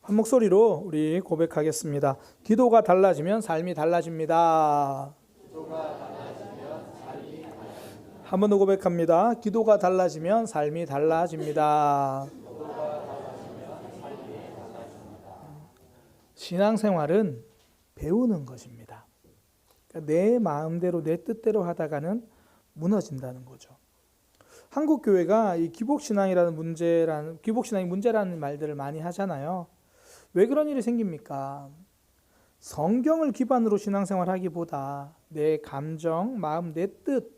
한 목소리로 우리 고백하겠습니다. 기도가 달라지면 삶이 달라집니다. 한 번 더 고백합니다. 기도가 달라지면 삶이 달라집니다. 신앙생활은 배우는 것입니다. 그러니까 내 마음대로 내 뜻대로 하다가는 무너진다는 거죠. 한국 교회가 이 기복신앙이 문제라는 말들을 많이 하잖아요. 왜 그런 일이 생깁니까? 성경을 기반으로 신앙생활 하기보다 내 감정, 마음, 내 뜻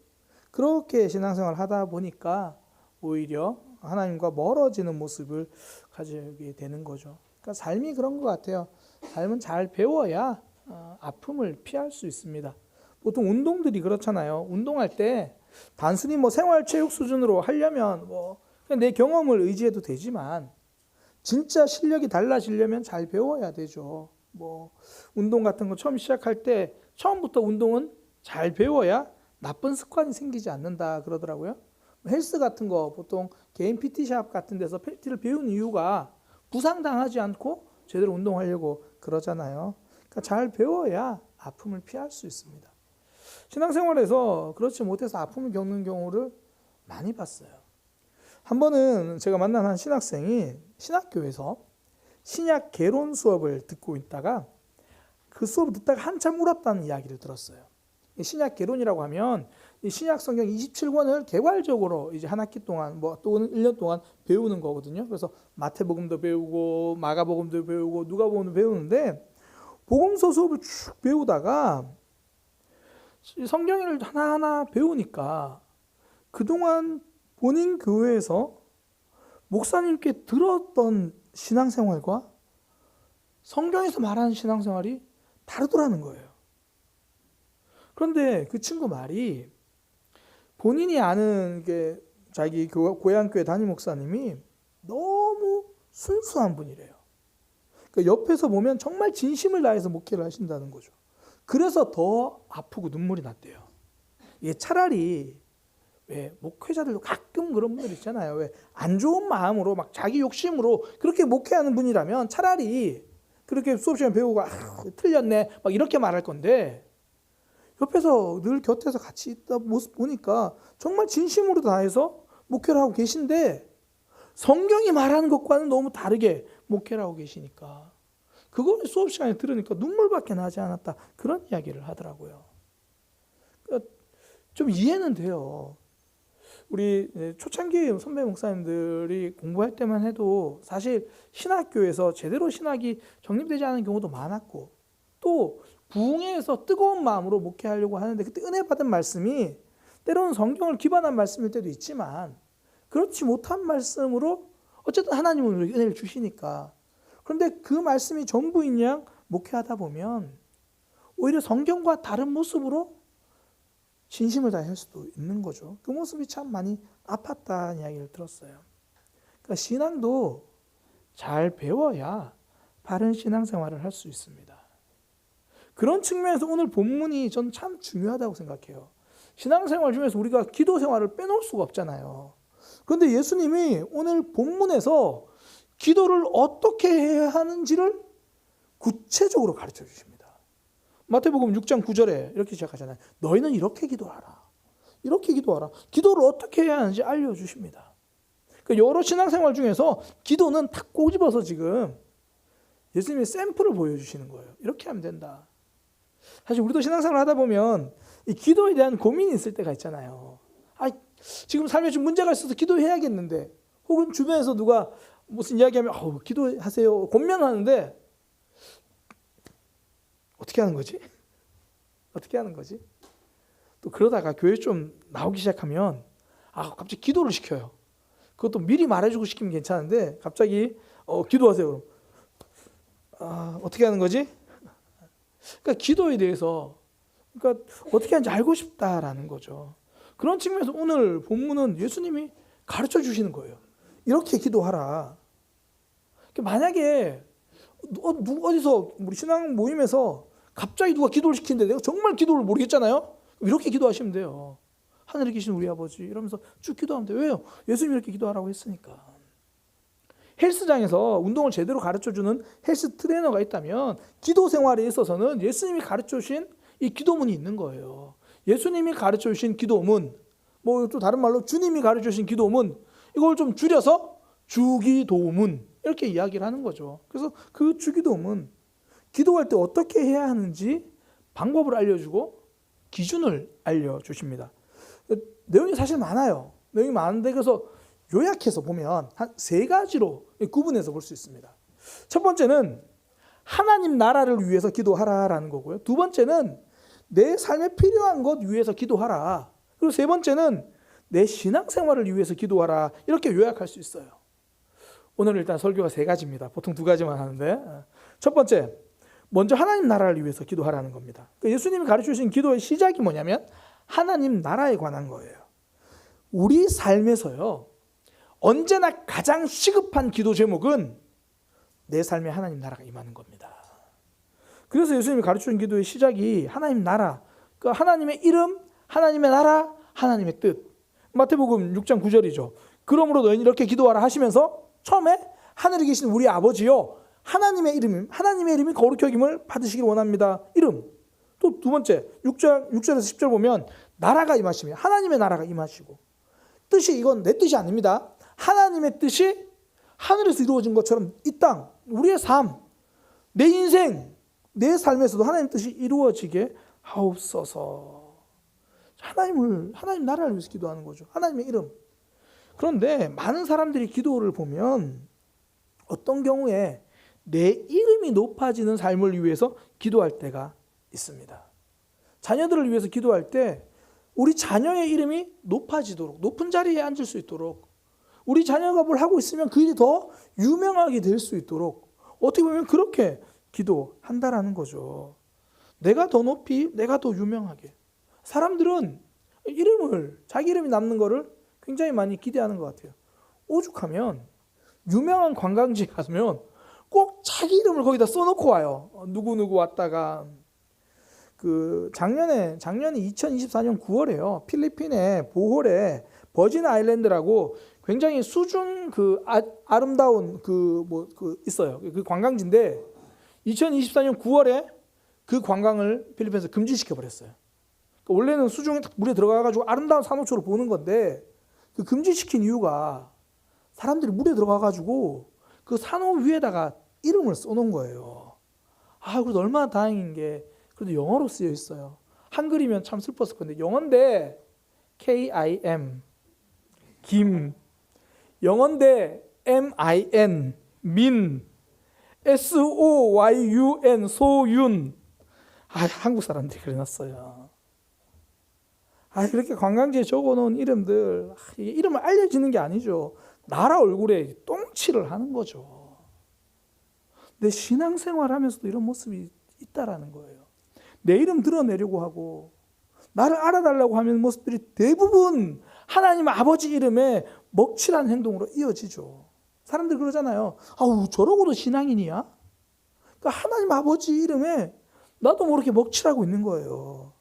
그렇게 신앙생활 하다 보니까 오히려 하나님과 멀어지는 모습을 가지게 되는 거죠. 그러니까 삶이 그런 것 같아요. 삶은 잘 배워야 아픔을 피할 수 있습니다. 보통 운동들이 그렇잖아요. 운동할 때 단순히 생활체육 수준으로 하려면 그냥 내 경험을 의지해도 되지만 진짜 실력이 달라지려면 잘 배워야 되죠. 운동 같은 거 처음 시작할 때 처음부터 운동은 잘 배워야 나쁜 습관이 생기지 않는다 그러더라고요. 헬스 같은 거 보통 개인 PT샵 같은 데서 PT를 배운 이유가 부상당하지 않고 제대로 운동하려고 그러잖아요. 그러니까 잘 배워야 아픔을 피할 수 있습니다. 신앙생활에서 그렇지 못해서 아픔을 겪는 경우를 많이 봤어요. 한 번은 제가 만난 한 신학생이 신학교에서 신약 개론 수업을 듣고 있다가 그 수업을 듣다가 한참 울었다는 이야기를 들었어요. 신약 개론이라고 하면 이 신약 성경 27권을 개괄적으로 이제 한 학기 동안 또는 1년 동안 배우는 거거든요. 그래서 마태복음도 배우고 마가복음도 배우고 누가복음도 배우는데 복음서 수업을 쭉 배우다가 성경을 하나하나 배우니까 그동안 본인 교회에서 목사님께 들었던 신앙생활과 성경에서 말하는 신앙생활이 다르더라는 거예요. 그런데 그 친구 말이 본인이 아는 게 자기 고향교회 담임 목사님이 너무 순수한 분이래요. 그러니까 옆에서 보면 정말 진심을 다해서 목회를 하신다는 거죠. 그래서 더 아프고 눈물이 났대요. 이게 차라리 왜 목회자들도 가끔 그런 분들 있잖아요. 왜 안 좋은 마음으로 막 자기 욕심으로 그렇게 목회하는 분이라면 차라리 그렇게 수업 시간 배우고 틀렸네 막 이렇게 말할 건데 옆에서 늘 곁에서 같이 있다 모습 보니까 정말 진심으로 다해서 목회를 하고 계신데 성경이 말하는 것과는 너무 다르게 목회를 하고 계시니까 그걸 수업 시간에 들으니까 눈물밖에 나지 않았다. 그런 이야기를 하더라고요. 그러니까 좀 이해는 돼요. 우리 초창기 선배 목사님들이 공부할 때만 해도 사실 신학교에서 제대로 신학이 정립되지 않은 경우도 많았고 또 부흥회에서 뜨거운 마음으로 목회하려고 하는데 그때 은혜 받은 말씀이 때로는 성경을 기반한 말씀일 때도 있지만 그렇지 못한 말씀으로 어쨌든 하나님은 우리에게 은혜를 주시니까 그런데 그 말씀이 전부인 양 목회하다 보면 오히려 성경과 다른 모습으로 진심을 다할 수도 있는 거죠. 그 모습이 참 많이 아팠다는 이야기를 들었어요. 그러니까 신앙도 잘 배워야 바른 신앙생활을 할 수 있습니다. 그런 측면에서 오늘 본문이 전 참 중요하다고 생각해요. 신앙생활 중에서 우리가 기도생활을 빼놓을 수가 없잖아요. 그런데 예수님이 오늘 본문에서 기도를 어떻게 해야 하는지를 구체적으로 가르쳐 주십니다. 마태복음 6장 9절에 이렇게 시작하잖아요. 너희는 이렇게 기도하라. 이렇게 기도하라. 기도를 어떻게 해야 하는지 알려주십니다. 그러니까 여러 신앙생활 중에서 기도는 탁 꼬집어서 지금 예수님이 샘플을 보여주시는 거예요. 이렇게 하면 된다. 사실 우리도 신앙생활 하다 보면 이 기도에 대한 고민이 있을 때가 있잖아요. 지금 삶에 좀 문제가 있어서 기도해야겠는데 혹은 주변에서 누가 무슨 이야기하면 기도하세요. 권면하는데 어떻게 하는 거지? 어떻게 하는 거지? 또 그러다가 교회 좀 나오기 시작하면 갑자기 기도를 시켜요. 그것도 미리 말해주고 시키면 괜찮은데 갑자기 기도하세요. 어떻게 하는 거지? 그러니까 기도에 대해서 어떻게 하는지 알고 싶다라는 거죠. 그런 측면에서 오늘 본문은 예수님이 가르쳐 주시는 거예요. 이렇게 기도하라. 만약에 어디서 우리 신앙 모임에서 갑자기 누가 기도를 시키는데 내가 정말 기도를 모르겠잖아요. 이렇게 기도하시면 돼요. 하늘에 계신 우리 아버지 이러면서 쭉 기도하면 돼요. 왜요? 예수님이 이렇게 기도하라고 했으니까. 헬스장에서 운동을 제대로 가르쳐주는 헬스 트레이너가 있다면 기도 생활에 있어서는 예수님이 가르쳐주신 이 기도문이 있는 거예요. 예수님이 가르쳐주신 기도문, 뭐 또 다른 말로 주님이 가르쳐주신 기도문, 이걸 좀 줄여서 주기도문 이렇게 이야기를 하는 거죠. 그래서 그 주기도문, 기도할 때 어떻게 해야 하는지 방법을 알려주고 기준을 알려주십니다. 내용이 사실 많아요. 내용이 많은데 그래서 요약해서 보면 한 3가지로 구분해서 볼 수 있습니다. 첫 번째는 하나님 나라를 위해서 기도하라라는 거고요. 두 번째는 내 삶에 필요한 것 위해서 기도하라. 그리고 세 번째는 내 신앙생활을 위해서 기도하라. 이렇게 요약할 수 있어요. 오늘 일단 설교가 3가지입니다. 보통 2가지만 하는데 첫 번째, 먼저 하나님 나라를 위해서 기도하라는 겁니다. 예수님이 가르쳐주신 기도의 시작이 뭐냐면 하나님 나라에 관한 거예요. 우리 삶에서요, 언제나 가장 시급한 기도 제목은 내 삶에 하나님 나라가 임하는 겁니다. 그래서 예수님이 가르쳐준 기도의 시작이 하나님 나라, 그 하나님의 이름, 하나님의 나라, 하나님의 뜻. 마태복음 6장 9절이죠. 그러므로 너희는 이렇게 기도하라 하시면서 처음에 하늘에 계신 우리 아버지요, 하나님의 이름이 거룩히 여김을 받으시길 원합니다. 이름. 또 두 번째 6절에서 10절 보면 나라가 임하시며 하나님의 나라가 임하시고, 뜻이 이건 내 뜻이 아닙니다. 하나님의 뜻이 하늘에서 이루어진 것처럼 이 땅, 우리의 삶, 내 인생, 내 삶에서도 하나님 뜻이 이루어지게 하옵소서. 하나님 나라를 위해서 기도하는 거죠. 하나님의 이름. 그런데 많은 사람들이 기도를 보면 어떤 경우에 내 이름이 높아지는 삶을 위해서 기도할 때가 있습니다. 자녀들을 위해서 기도할 때 우리 자녀의 이름이 높아지도록, 높은 자리에 앉을 수 있도록, 우리 자녀가 뭘 하고 있으면 그 일이 더 유명하게 될 수 있도록 어떻게 보면 그렇게 기도한다라는 거죠. 내가 더 높이, 내가 더 유명하게. 사람들은 자기 이름이 남는 거를 굉장히 많이 기대하는 것 같아요. 오죽하면 유명한 관광지에 가면 꼭 자기 이름을 거기다 써놓고 와요. 누구누구 왔다가. 작년에 2024년 9월에요. 필리핀의 보홀에 버진 아일랜드라고 굉장히 수중 아름다운 있어요. 그 관광지인데 2024년 9월에 그 관광을 필리핀에서 금지시켜 버렸어요. 원래는 수중에 물에 들어가가지고 아름다운 산호초를 보는 건데 그 금지시킨 이유가 사람들이 물에 들어가가지고 그 산호 위에다가 이름을 써놓은 거예요. 그래도 얼마나 다행인 게 그래도 영어로 쓰여 있어요. 한글이면 참 슬펐을 건데 영어인데 KIM 김, 영어인데 MIN 민, SOYUN 소윤. 한국 사람들이 그려놨어요. 이렇게 관광지에 적어놓은 이름들, 이게 이름을 알려지는 게 아니죠. 나라 얼굴에 똥칠을 하는 거죠. 내 신앙생활 하면서도 이런 모습이 있다라는 거예요. 내 이름 드러내려고 하고 나를 알아달라고 하는 모습들이 대부분 하나님 아버지 이름에 먹칠한 행동으로 이어지죠. 사람들이 그러잖아요. 저러고도 신앙인이야? 그러니까 하나님 아버지 이름에 나도 모르게 먹칠하고 있는 거예요.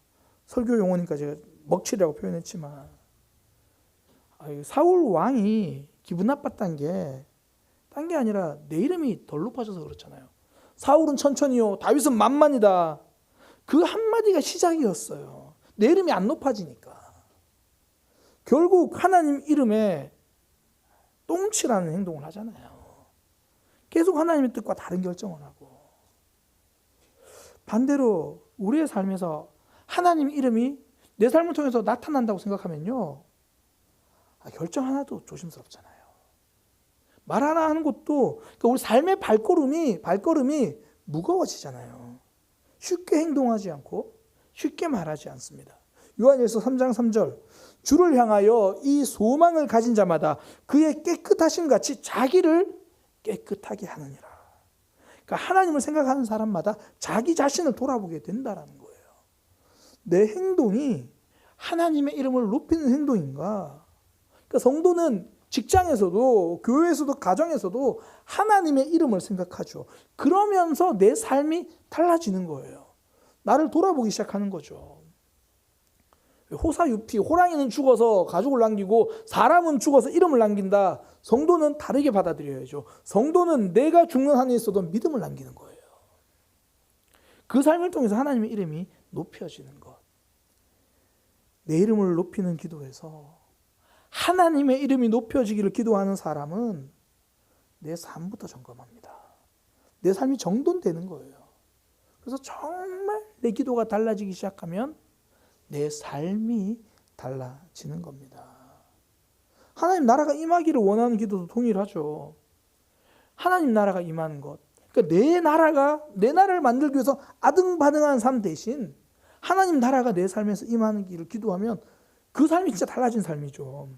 설교 용어니까 제가 먹칠이라고 표현했지만, 사울 왕이 기분 나빴던 게 딴 게 아니라 내 이름이 덜 높아져서 그렇잖아요. 사울은 천천히요, 다윗은 만만이다. 그 한마디가 시작이었어요. 내 이름이 안 높아지니까. 결국 하나님 이름에 똥칠하는 행동을 하잖아요. 계속 하나님의 뜻과 다른 결정을 하고. 반대로 우리의 삶에서 하나님 이름이 내 삶을 통해서 나타난다고 생각하면요, 결정 하나도 조심스럽잖아요. 말 하나 하는 것도, 그러니까 우리 삶의 발걸음이 무거워지잖아요. 쉽게 행동하지 않고 쉽게 말하지 않습니다. 요한일서 3장 3절, 주를 향하여 이 소망을 가진 자마다 그의 깨끗하심 같이 자기를 깨끗하게 하느니라. 그러니까 하나님을 생각하는 사람마다 자기 자신을 돌아보게 된다는 거예요. 내 행동이 하나님의 이름을 높이는 행동인가? 그러니까 성도는 직장에서도, 교회에서도, 가정에서도 하나님의 이름을 생각하죠. 그러면서 내 삶이 달라지는 거예요. 나를 돌아보기 시작하는 거죠. 호사유피, 호랑이는 죽어서 가족을 남기고 사람은 죽어서 이름을 남긴다. 성도는 다르게 받아들여야죠. 성도는 내가 죽는 한에 있어도 믿음을 남기는 거예요. 그 삶을 통해서 하나님의 이름이 높여지는 것. 내 이름을 높이는 기도에서 하나님의 이름이 높여지기를 기도하는 사람은 내 삶부터 점검합니다. 내 삶이 정돈되는 거예요. 그래서 정말 내 기도가 달라지기 시작하면 내 삶이 달라지는 겁니다. 하나님 나라가 임하기를 원하는 기도도 동일하죠. 하나님 나라가 임하는 것. 그러니까 내 나라를 만들기 위해서 아등바등한 삶 대신 하나님 나라가 내 삶에서 임하는 길을 기도하면 그 삶이 진짜 달라진 삶이죠.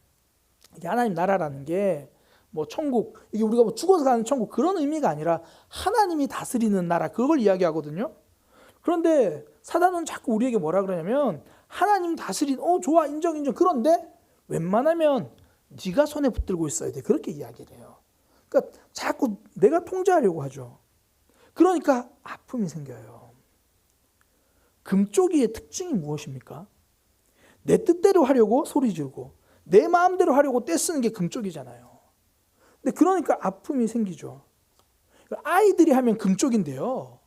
이게 하나님 나라라는 게 뭐 천국, 이게 우리가 뭐 죽어서 가는 천국 그런 의미가 아니라 하나님이 다스리는 나라, 그걸 이야기하거든요. 그런데 사단은 자꾸 우리에게 뭐라 그러냐면 하나님 좋아, 인정. 그런데 웬만하면 네가 손에 붙들고 있어야 돼. 그렇게 이야기를 해요. 그러니까 자꾸 내가 통제하려고 하죠. 그러니까 아픔이 생겨요. 금쪽이의 특징이 무엇입니까? 내 뜻대로 하려고 소리 지르고 내 마음대로 하려고 떼쓰는 게 금쪽이잖아요. 근데 그러니까 아픔이 생기죠. 아이들이 하면 금쪽인데요.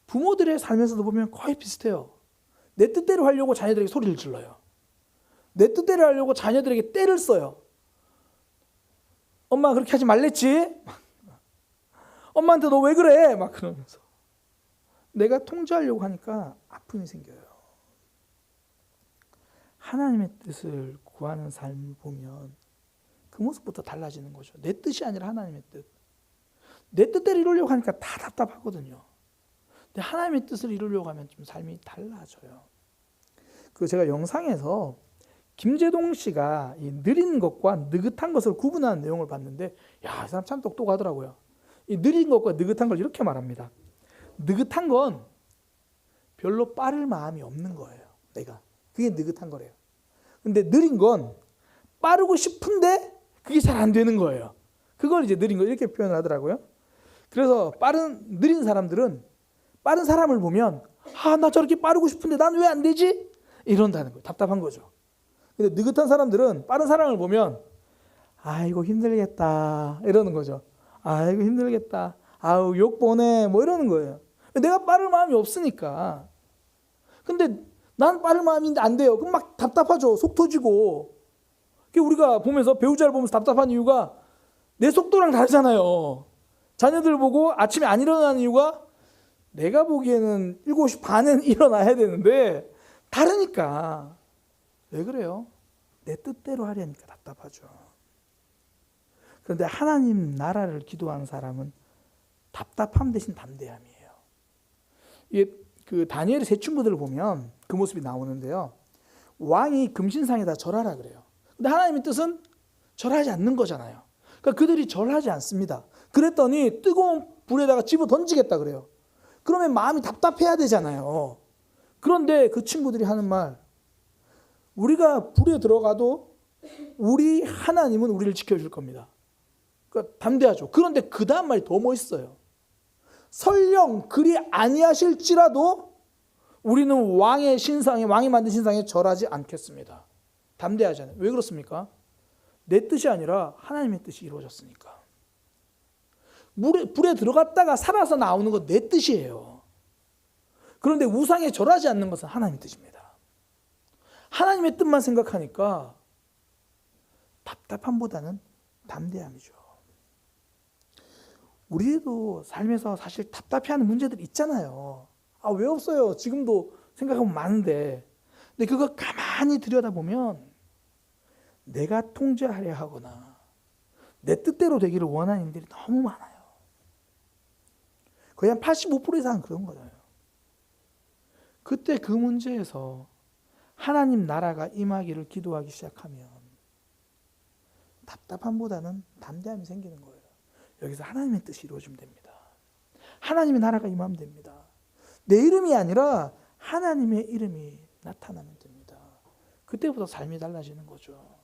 부모들의 삶에서도 보면 거의 비슷해요. 내 뜻대로 하려고 자녀들에게 소리를 질러요. 내 뜻대로 하려고 자녀들에게 떼를 써요. 엄마 그렇게 하지 말랬지? 엄마한테 너 왜 그래? 막 그러면서. 내가 통제하려고 하니까 아픔이 생겨요. 하나님의 뜻을 구하는 삶을 보면 그 모습부터 달라지는 거죠. 내 뜻이 아니라 하나님의 뜻. 내 뜻대로 이루려고 하니까 다 답답하거든요. 근데 하나님의 뜻을 이루려고 하면 좀 삶이 달라져요. 그 제가 영상에서 김재동 씨가 이 느린 것과 느긋한 것을 구분하는 내용을 봤는데, 야, 이 사람 참 똑똑하더라고요. 이 느린 것과 느긋한 걸 이렇게 말합니다. 느긋한 건 별로 빠를 마음이 없는 거예요. 내가. 그게 느긋한 거래요. 근데 느린 건 빠르고 싶은데 그게 잘 안 되는 거예요. 그걸 이제 느린 거 이렇게 표현을 하더라고요. 그래서 느린 사람들은 빠른 사람을 보면 나 저렇게 빠르고 싶은데 난 왜 안 되지? 이런다는 거예요. 답답한 거죠. 근데 느긋한 사람들은 빠른 사람을 보면 아이고 힘들겠다 이러는 거죠. 아이고 힘들겠다. 아우 욕 보내 뭐 이러는 거예요. 내가 빠를 마음이 없으니까. 근데 난 빠를 마음인데 안 돼요. 그럼 막 답답하죠. 속 터지고. 우리가 보면서 배우자를 보면서 답답한 이유가 내 속도랑 다르잖아요. 자녀들 보고 아침에 안 일어나는 이유가 내가 보기에는 7시 반엔 일어나야 되는데 다르니까. 왜 그래요? 내 뜻대로 하려니까 답답하죠. 그런데 하나님 나라를 기도하는 사람은 답답함 대신 담대함이에요. 이게 그 다니엘의 세 친구들을 보면 그 모습이 나오는데요. 왕이 금신상에다 절하라 그래요. 근데 하나님의 뜻은 절하지 않는 거잖아요. 그러니까 그들이 절하지 않습니다. 그랬더니 뜨거운 불에다가 집어 던지겠다 그래요. 그러면 마음이 답답해야 되잖아요. 그런데 그 친구들이 하는 말, 우리가 불에 들어가도 우리 하나님은 우리를 지켜줄 겁니다. 그러니까 담대하죠. 그런데 그 다음 말이 더 멋있어요. 설령 그리 아니하실지라도 우리는 왕이 만든 신상에 절하지 않겠습니다. 담대하잖아요. 왜 그렇습니까? 내 뜻이 아니라 하나님의 뜻이 이루어졌으니까. 불에 들어갔다가 살아서 나오는 건 내 뜻이에요. 그런데 우상에 절하지 않는 것은 하나님의 뜻입니다. 하나님의 뜻만 생각하니까 답답함보다는 담대함이죠. 우리도 삶에서 사실 답답해하는 문제들이 있잖아요. 왜 없어요? 지금도 생각하면 많은데. 근데 그거 가만히 들여다보면 내가 통제하려 하거나 내 뜻대로 되기를 원하는 일들이 너무 많아요. 거의 한 85% 이상은 그런 거예요. 그때 그 문제에서 하나님 나라가 임하기를 기도하기 시작하면 답답함보다는 담대함이 생기는 거예요. 여기서 하나님의 뜻이 이루어지면 됩니다. 하나님의 나라가 임하면 됩니다. 내 이름이 아니라 하나님의 이름이 나타나면 됩니다. 그때부터 삶이 달라지는 거죠.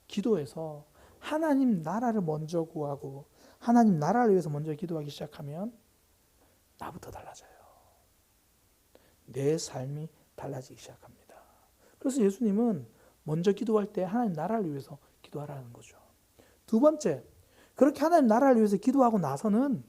기도에서 하나님 나라를 먼저 구하고 하나님 나라를 위해서 먼저 기도하기 시작하면 나부터 달라져요. 내 삶이 달라지기 시작합니다. 그래서 예수님은 먼저 기도할 때 하나님 나라를 위해서 기도하라는 거죠. 두 번째, 그렇게 하나님 나라를 위해서 기도하고 나서는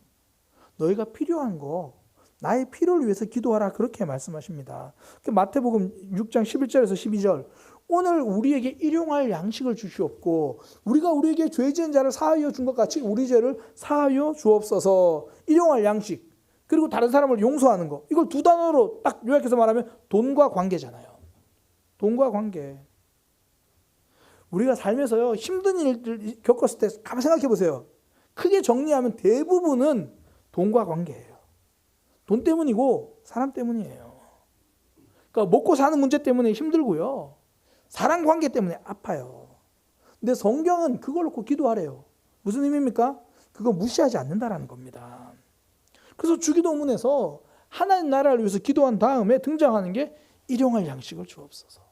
너희가 필요한 거, 나의 필요를 위해서 기도하라, 그렇게 말씀하십니다. 마태복음 6장 11절에서 12절, 오늘 우리에게 일용할 양식을 주시옵고 우리가 우리에게 죄 지은 자를 사하여 준 것 같이 우리 죄를 사하여 주옵소서. 일용할 양식, 그리고 다른 사람을 용서하는 거, 이걸 두 단어로 딱 요약해서 말하면 돈과 관계잖아요. 돈과 관계. 우리가 살면서요, 힘든 일들 겪었을 때 가만 생각해 보세요. 크게 정리하면 대부분은 돈과 관계예요. 돈 때문이고 사람 때문이에요. 그러니까 먹고 사는 문제 때문에 힘들고요, 사람 관계 때문에 아파요. 근데 성경은 그걸 놓고 기도하래요. 무슨 의미입니까? 그거 무시하지 않는다라는 겁니다. 그래서 주기도문에서 하나님 나라를 위해서 기도한 다음에 등장하는 게 일용할 양식을 주옵소서.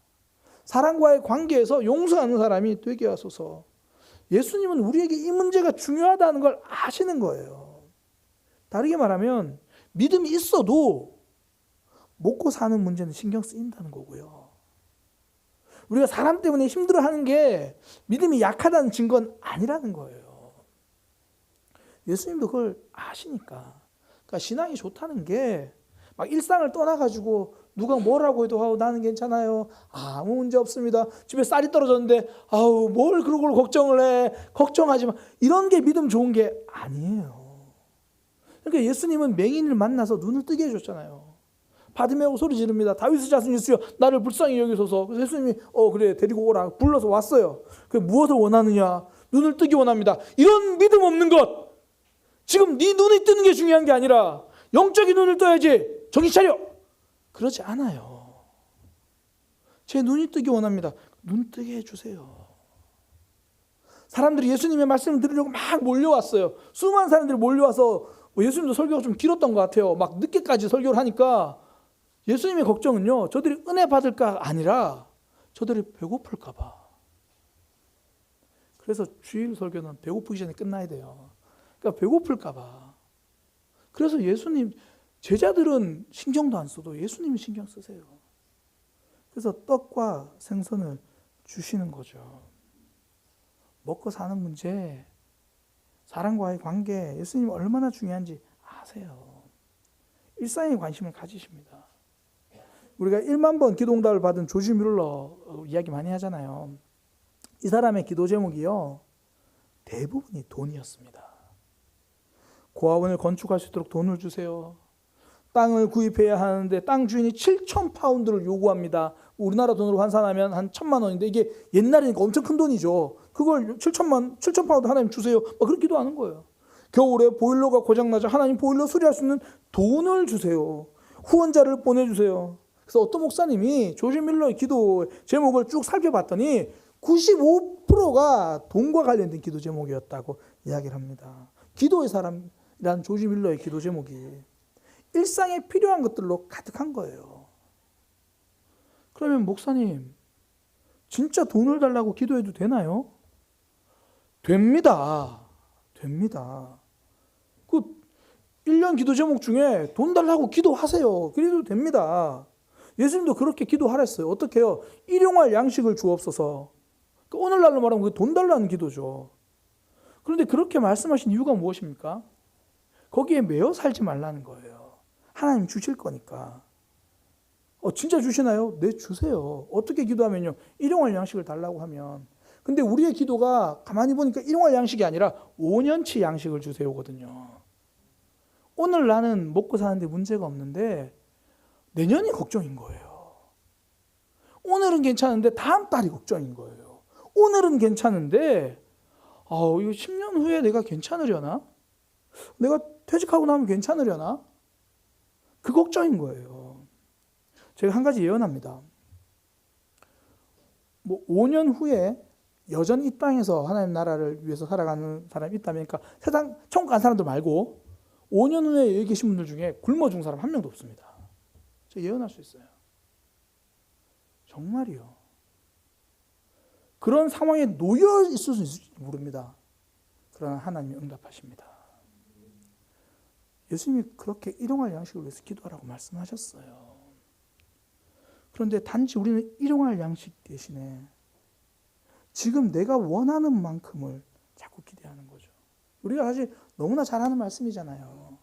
사람과의 관계에서 용서하는 사람이 되게 하소서. 예수님은 우리에게 이 문제가 중요하다는 걸 아시는 거예요. 다르게 말하면 믿음이 있어도 먹고 사는 문제는 신경 쓰인다는 거고요. 우리가 사람 때문에 힘들어하는 게 믿음이 약하다는 증거는 아니라는 거예요. 예수님도 그걸 아시니까. 그러니까 신앙이 좋다는 게 막 일상을 떠나가지고 누가 뭐라고 해도 나는 괜찮아요, 아무 문제 없습니다, 집에 쌀이 떨어졌는데 아우 뭘 그런 걸 걱정을 해, 걱정하지 마, 이런 게 믿음 좋은 게 아니에요. 그러니까 예수님은 맹인을 만나서 눈을 뜨게 해줬잖아요. 바디메오 소리 지릅니다. 다윗의 자손 예수여 나를 불쌍히 여기소서. 그래서 예수님이 그래 데리고 오라 불러서 왔어요. 그 무엇을 원하느냐? 눈을 뜨기 원합니다. 이런 믿음 없는 것, 지금 네 눈이 뜨는 게 중요한 게 아니라 영적인 눈을 떠야지, 정신 차려, 그러지 않아요. 제 눈이 뜨기 원합니다. 눈 뜨게 해주세요. 사람들이 예수님의 말씀을 들으려고 막 몰려왔어요. 수많은 사람들이 몰려와서 예수님도 설교가 좀 길었던 것 같아요. 막 늦게까지 설교를 하니까 예수님의 걱정은요, 저들이 은혜 받을까 아니라 저들이 배고플까 봐. 그래서 주일 설교는 배고프기 전에 끝나야 돼요. 그러니까 배고플까 봐. 그래서 예수님, 제자들은 신경도 안 써도 예수님이 신경 쓰세요. 그래서 떡과 생선을 주시는 거죠. 먹고 사는 문제, 사람과의 관계, 예수님이 얼마나 중요한지 아세요. 일상에 관심을 가지십니다. 우리가 1만 번 기도응답을 받은 조지 뮬러 이야기 많이 하잖아요. 이 사람의 기도 제목이요, 대부분이 돈이었습니다. 고아원을 건축할 수 있도록 돈을 주세요. 땅을 구입해야 하는데 땅 주인이 7,000파운드를 요구합니다. 우리나라 돈으로 환산하면 한 1,000만 원인데 이게 옛날이니까 엄청 큰 돈이죠. 그걸 7,000파운드 하나님 주세요, 막 그렇게 기도하는 거예요. 겨울에 보일러가 고장나자 하나님 보일러 수리할 수 있는 돈을 주세요. 후원자를 보내주세요. 그래서 어떤 목사님이 조지 밀러의 기도 제목을 쭉 살펴봤더니 95%가 돈과 관련된 기도 제목이었다고 이야기를 합니다. 기도의 사람이라는 조지 밀러의 기도 제목이 일상에 필요한 것들로 가득한 거예요. 그러면 목사님, 진짜 돈을 달라고 기도해도 되나요? 됩니다. 됩니다. 그 1년 기도 제목 중에 돈 달라고 기도하세요. 그래도 됩니다. 예수님도 그렇게 기도하랬어요. 어떻게 해요? 일용할 양식을 주옵소서. 오늘날로 말하면 그게 돈 달라는 기도죠. 그런데 그렇게 말씀하신 이유가 무엇입니까? 거기에 매여 살지 말라는 거예요. 하나님 주실 거니까. 진짜 주시나요? 네, 주세요. 어떻게 기도하면요? 일용할 양식을 달라고 하면. 근데 우리의 기도가 가만히 보니까 일용할 양식이 아니라 5년치 양식을 주세요거든요. 오늘 나는 먹고 사는데 문제가 없는데 내년이 걱정인 거예요. 오늘은 괜찮은데 다음 달이 걱정인 거예요. 오늘은 괜찮은데 이거 10년 후에 내가 괜찮으려나? 내가 퇴직하고 나면 괜찮으려나? 그 걱정인 거예요. 제가 한 가지 예언합니다. 5년 후에 여전히 이 땅에서 하나님 나라를 위해서 살아가는 사람이 있다면, 그러니까 세상 천국 간 사람들 말고 5년 후에 여기 계신 분들 중에 굶어 죽은 사람 한 명도 없습니다. 제가 예언할 수 있어요. 정말이요. 그런 상황에 놓여 있을 수 있을지 모릅니다. 그러나 하나님이 응답하십니다. 예수님이 그렇게 일용할 양식을 위해서 기도하라고 말씀하셨어요. 그런데 단지 우리는 일용할 양식 대신에 지금 내가 원하는 만큼을 자꾸 기대하는 거죠. 우리가 사실 너무나 잘하는 말씀이잖아요.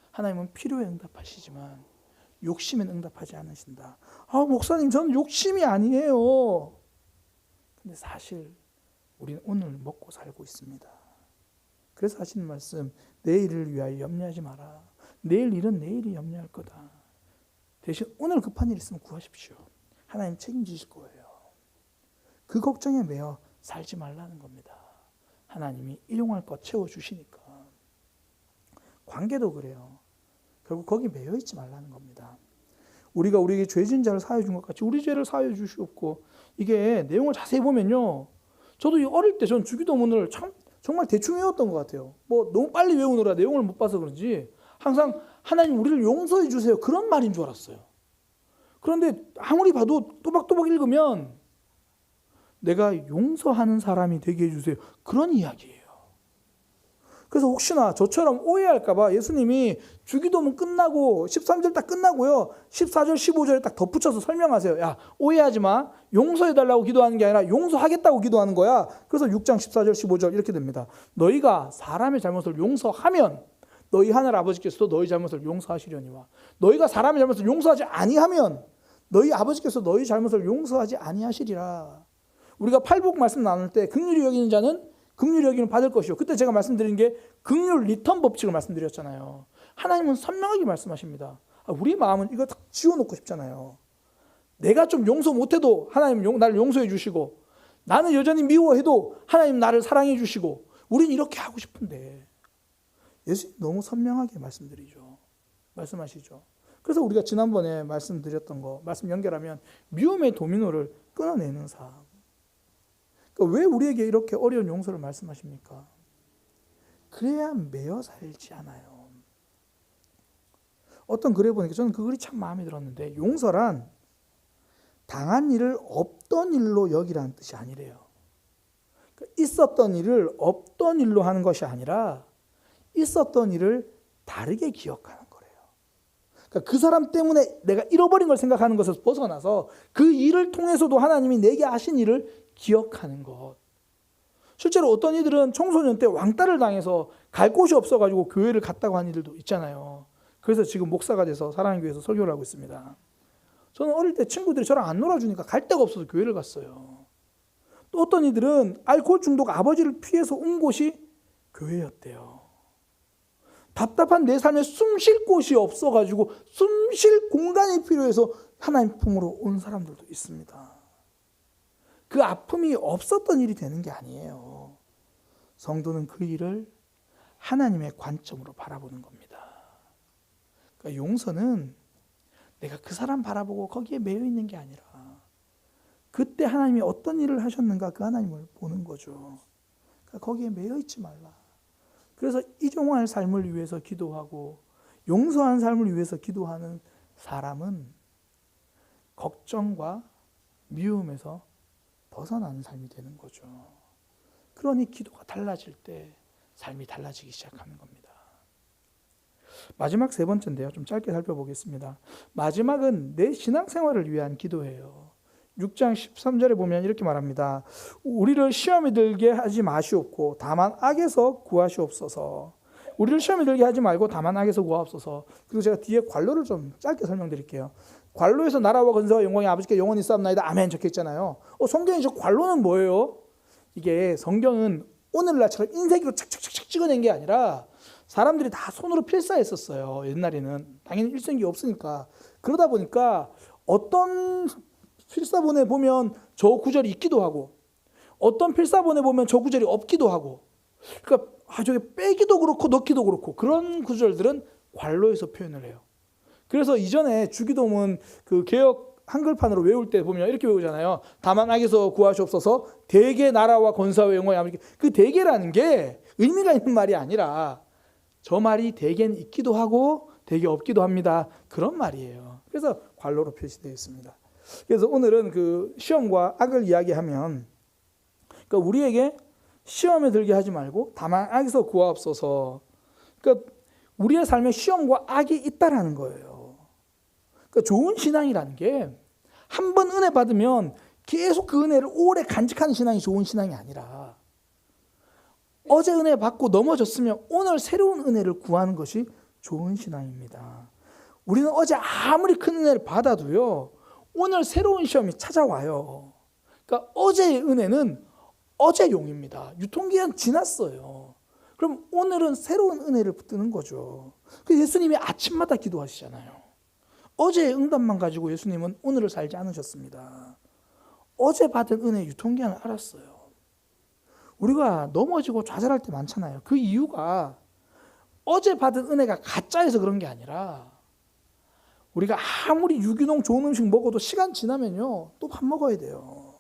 하나님은 필요에 응답하시지만 욕심엔 응답하지 않으신다. 아, 목사님, 저는 욕심이 아니에요. 근데 사실 우리는 오늘 먹고 살고 있습니다. 그래서 하시는 말씀, 내일을 위하여 염려하지 마라. 내일 일은 내일이 염려할 거다. 대신 오늘 급한 일 있으면 구하십시오. 하나님 책임지실 거예요. 그 걱정에 매여 살지 말라는 겁니다. 하나님이 일용할 것 채워주시니까. 관계도 그래요. 결국 거기 매여 있지 말라는 겁니다. 우리가 우리에게 죄 지은 자를 사하여 준 것 같이 우리 죄를 사하여 주시옵고, 이게 내용을 자세히 보면요, 저도 어릴 때 전 주기도문을 참 정말 대충 외웠던 것 같아요. 뭐 너무 빨리 외우느라 내용을 못 봐서 그런지 항상 하나님 우리를 용서해 주세요, 그런 말인 줄 알았어요. 그런데 아무리 봐도 또박또박 읽으면 내가 용서하는 사람이 되게 해주세요, 그런 이야기예요. 그래서 혹시나 저처럼 오해할까 봐 예수님이 주기도문 끝나고 13절 딱 끝나고요, 14절 15절에 딱 덧붙여서 설명하세요. 야, 오해하지 마. 용서해달라고 기도하는 게 아니라 용서하겠다고 기도하는 거야. 그래서 6장 14절 15절 이렇게 됩니다. 너희가 사람의 잘못을 용서하면 너희 하늘 아버지께서도 너희 잘못을 용서하시려니와, 너희가 사람의 잘못을 용서하지 아니하면 너희 아버지께서 너희 잘못을 용서하지 아니하시리라. 우리가 팔복 말씀 나눌 때 긍휼히 여기는 자는 긍휼히 여기는 받을 것이요. 그때 제가 말씀드린 게 긍휼 리턴 법칙을 말씀드렸잖아요. 하나님은 선명하게 말씀하십니다. 우리 마음은 이거 딱 지워놓고 싶잖아요. 내가 좀 용서 못해도 하나님 나를 용서해 주시고, 나는 여전히 미워해도 하나님 나를 사랑해 주시고, 우린 이렇게 하고 싶은데 예수님 너무 선명하게 말씀하시죠. 그래서 우리가 지난번에 말씀드렸던 거 말씀 연결하면 미움의 도미노를 끊어내는 삶. 그러니까 왜 우리에게 이렇게 어려운 용서를 말씀하십니까? 그래야 매여 살지 않아요. 어떤 글에 보니까 저는 그 글이 참 마음에 들었는데, 용서란 당한 일을 없던 일로 여기라는 뜻이 아니래요. 그러니까 있었던 일을 없던 일로 하는 것이 아니라 있었던 일을 다르게 기억하는 거래요. 그러니까 그 사람 때문에 내가 잃어버린 걸 생각하는 것에서 벗어나서 그 일을 통해서도 하나님이 내게 하신 일을 기억하는 것. 실제로 어떤 이들은 청소년 때 왕따를 당해서 갈 곳이 없어가지고 교회를 갔다고 한 이들도 있잖아요. 그래서 지금 목사가 돼서 사랑의 교회에서 설교를 하고 있습니다. 저는 어릴 때 친구들이 저랑 안 놀아주니까 갈 데가 없어서 교회를 갔어요. 또 어떤 이들은 알코올 중독 아버지를 피해서 온 곳이 교회였대요. 답답한 내 삶에 숨 쉴 곳이 없어가지고 숨 쉴 공간이 필요해서 하나님 품으로 온 사람들도 있습니다. 그 아픔이 없었던 일이 되는 게 아니에요. 성도는 그 일을 하나님의 관점으로 바라보는 겁니다. 그러니까 용서는 내가 그 사람 바라보고 거기에 매여 있는 게 아니라 그때 하나님이 어떤 일을 하셨는가, 그 하나님을 보는 거죠. 그러니까 거기에 매여 있지 말라. 그래서 일용할 삶을 위해서 기도하고 용서한 삶을 위해서 기도하는 사람은 걱정과 미움에서 벗어나는 삶이 되는 거죠. 그러니 기도가 달라질 때 삶이 달라지기 시작하는 겁니다. 마지막 세 번째인데요, 좀 짧게 살펴보겠습니다. 마지막은 내 신앙생활을 위한 기도예요. 6장 13절에 보면 이렇게 말합니다. 우리를 시험에 들게 하지 마시옵고 다만 악에서 구하시옵소서. 우리를 시험에 들게 하지 말고 다만 악에서 구하옵소서. 그리고 제가 뒤에 관로를 좀 짧게 설명드릴게요. 관로에서 나라와 권세와 영광이 아버지께 영원히 있사옵나이다 아멘 적혀 있잖아요. 성경에 저 관로는 뭐예요? 이게 성경은 오늘날처럼 인쇄기로 착착착착 찍어낸 게 아니라 사람들이 다 손으로 필사했었어요. 옛날에는 당연히 일생기 없으니까. 그러다 보니까 어떤 필사본에 보면 저 구절이 있기도 하고 어떤 필사본에 보면 저 구절이 없기도 하고, 그러니까 저게 빼기도 그렇고 넣기도 그렇고 그런 구절들은 관로에서 표현을 해요. 그래서 이전에 주기도문 그 개역 한글판으로 외울 때 보면 이렇게 외우잖아요. 다만 악에서 구하시옵소서 대개 나라와 권세와 영광이 아버지께. 그 대개라는 게 의미가 있는 말이 아니라 저 말이 대개는 있기도 하고 대개 없기도 합니다, 그런 말이에요. 그래서 관로로 표시되어 있습니다. 그래서 오늘은 그 시험과 악을 이야기하면, 그러니까 우리에게 시험에 들게 하지 말고 다만 악에서 구하옵소서. 그러니까 우리의 삶에 시험과 악이 있다라는 거예요. 그러니까 좋은 신앙이라는 게 한 번 은혜 받으면 계속 그 은혜를 오래 간직하는 신앙이 좋은 신앙이 아니라 어제 은혜 받고 넘어졌으면 오늘 새로운 은혜를 구하는 것이 좋은 신앙입니다. 우리는 어제 아무리 큰 은혜를 받아도요, 오늘 새로운 시험이 찾아와요. 그러니까 어제의 은혜는 어제용입니다. 유통기한 지났어요. 그럼 오늘은 새로운 은혜를 붙드는 거죠. 그래서 예수님이 아침마다 기도하시잖아요. 어제의 응답만 가지고 예수님은 오늘을 살지 않으셨습니다. 어제 받은 은혜의 유통기한을 알았어요. 우리가 넘어지고 좌절할 때 많잖아요. 그 이유가 어제 받은 은혜가 가짜여서 그런 게 아니라 우리가 아무리 유기농 좋은 음식 먹어도 시간 지나면요, 또 밥 먹어야 돼요.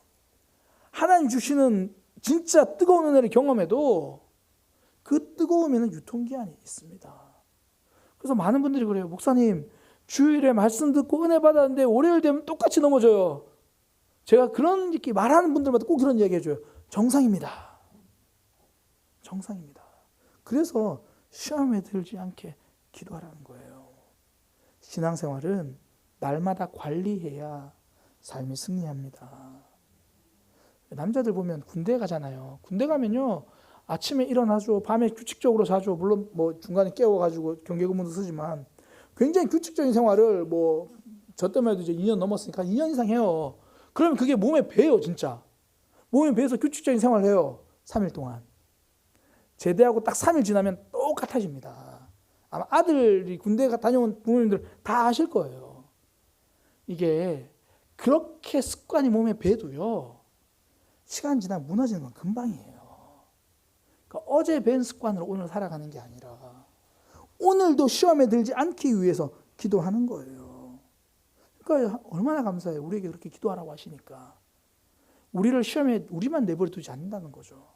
하나님 주시는 진짜 뜨거운 은혜를 경험해도 그 뜨거움에는 유통기한이 있습니다. 그래서 많은 분들이 그래요. 목사님, 주일에 말씀 듣고 은혜 받았는데 월요일 되면 똑같이 넘어져요. 제가 그런 이렇게 말하는 분들마다 꼭 그런 이야기 해줘요. 정상입니다. 정상입니다. 그래서 시험에 들지 않게 기도하라는 거예요. 신앙생활은 날마다 관리해야 삶이 승리합니다. 남자들 보면 군대 가잖아요. 군대 가면요, 아침에 일어나죠. 밤에 규칙적으로 자죠. 물론 뭐 중간에 깨워가지고 경계근무도 쓰지만 굉장히 규칙적인 생활을 저 때만 해도 이제 2년 넘었으니까 2년 이상 해요. 그러면 그게 몸에 배요, 진짜. 몸에 배서 규칙적인 생활을 해요. 3일 동안. 제대하고 딱 3일 지나면 똑같아집니다. 아마 아들이 군대 다녀온 부모님들 다 아실 거예요. 이게 그렇게 습관이 몸에 배도요, 시간 지나면 무너지는 건 금방이에요. 그러니까 어제 밴 습관으로 오늘 살아가는 게 아니라 오늘도 시험에 들지 않기 위해서 기도하는 거예요. 그러니까 얼마나 감사해요. 우리에게 그렇게 기도하라고 하시니까. 우리를 시험에 우리만 내버려 두지 않는다는 거죠.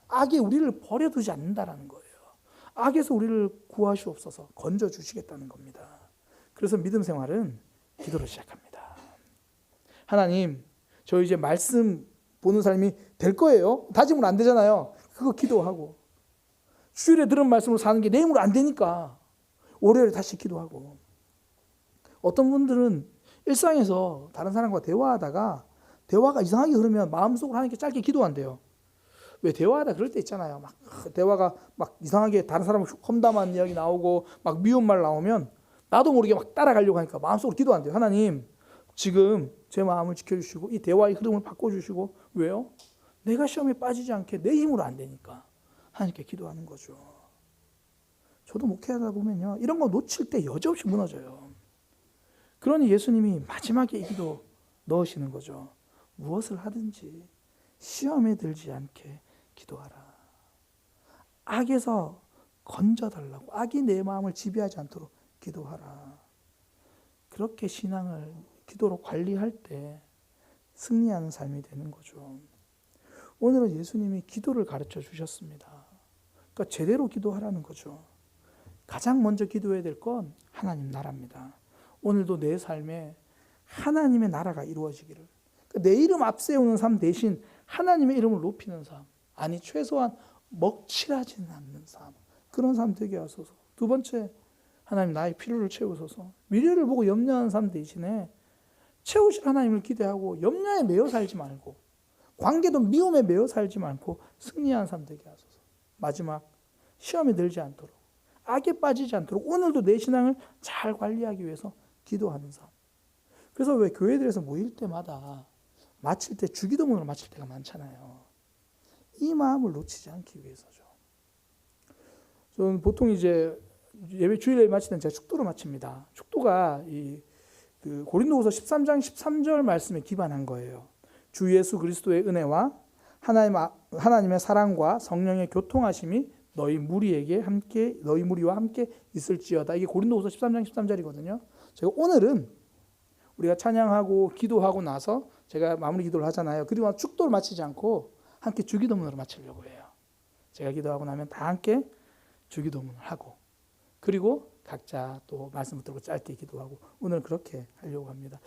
악에 우리를 버려두지 않는다는 거예요. 악에서 우리를 구하시옵소서, 건져주시겠다는 겁니다. 그래서 믿음 생활은 기도로 시작합니다. 하나님, 저 이제 말씀 보는 삶이 될 거예요. 다짐은 안 되잖아요. 그거 기도하고. 주일에 들은 말씀으로 사는 게 내 힘으로 안 되니까 월요일에 다시 기도하고. 어떤 분들은 일상에서 다른 사람과 대화하다가 대화가 이상하게 흐르면 마음속으로 하나님께 짧게 기도한대요. 왜 대화하다 그럴 때 있잖아요. 막 대화가 막 이상하게 다른 사람 험담한 이야기 나오고 막 미운 말 나오면 나도 모르게 막 따라가려고 하니까 마음속으로 기도한대요. 하나님, 지금 제 마음을 지켜주시고 이 대화의 흐름을 바꿔주시고. 왜요? 내가 시험에 빠지지 않게 내 힘으로 안 되니까 하나님께 기도하는 거죠. 저도 목회하다 보면요, 이런 거 놓칠 때 여지없이 무너져요. 그러니 예수님이 마지막에 이 기도 넣으시는 거죠. 무엇을 하든지 시험에 들지 않게 기도하라. 악에서 건져달라고, 악이 내 마음을 지배하지 않도록 기도하라. 그렇게 신앙을 기도로 관리할 때 승리하는 삶이 되는 거죠. 오늘은 예수님이 기도를 가르쳐 주셨습니다. 그러니까 제대로 기도하라는 거죠. 가장 먼저 기도해야 될 건 하나님 나라입니다. 오늘도 내 삶에 하나님의 나라가 이루어지기를, 내 이름 앞세우는 삶 대신 하나님의 이름을 높이는 삶, 아니 최소한 먹칠하지는 않는 삶, 그런 삶 되게 하소서. 두 번째, 하나님 나의 필요를 채우소서. 미래를 보고 염려하는 삶 대신에 채우실 하나님을 기대하고 염려에 매여 살지 말고, 관계도 미움에 매여 살지 말고 승리하는 삶 되게 하소서. 마지막, 시험에 들지 않도록, 악에 빠지지 않도록 오늘도 내 신앙을 잘 관리하기 위해서 기도하는 삶. 그래서 왜 교회들에서 모일 때마다 마칠 때 주기도문으로 마칠 때가 많잖아요. 이 마음을 놓치지 않기 위해서죠. 저는 보통 이제 예배 주일에 마칠 때는 제가 축도로 마칩니다. 축도가 그 고린도후서 13장 13절 말씀에 기반한 거예요. 주 예수 그리스도의 은혜와 하나님의 사랑과 성령의 교통하심이 너희 무리와 함께 있을지어다. 이게 고린도후서 13장 13절이거든요. 제가 오늘은 우리가 찬양하고 기도하고 나서 제가 마무리 기도를 하잖아요. 그리고 축도를 마치지 않고 함께 주기도문으로 마치려고 해요. 제가 기도하고 나면 다 함께 주기도문을 하고, 그리고 각자 또 말씀 붙들고 짧게 기도하고, 오늘 그렇게 하려고 합니다.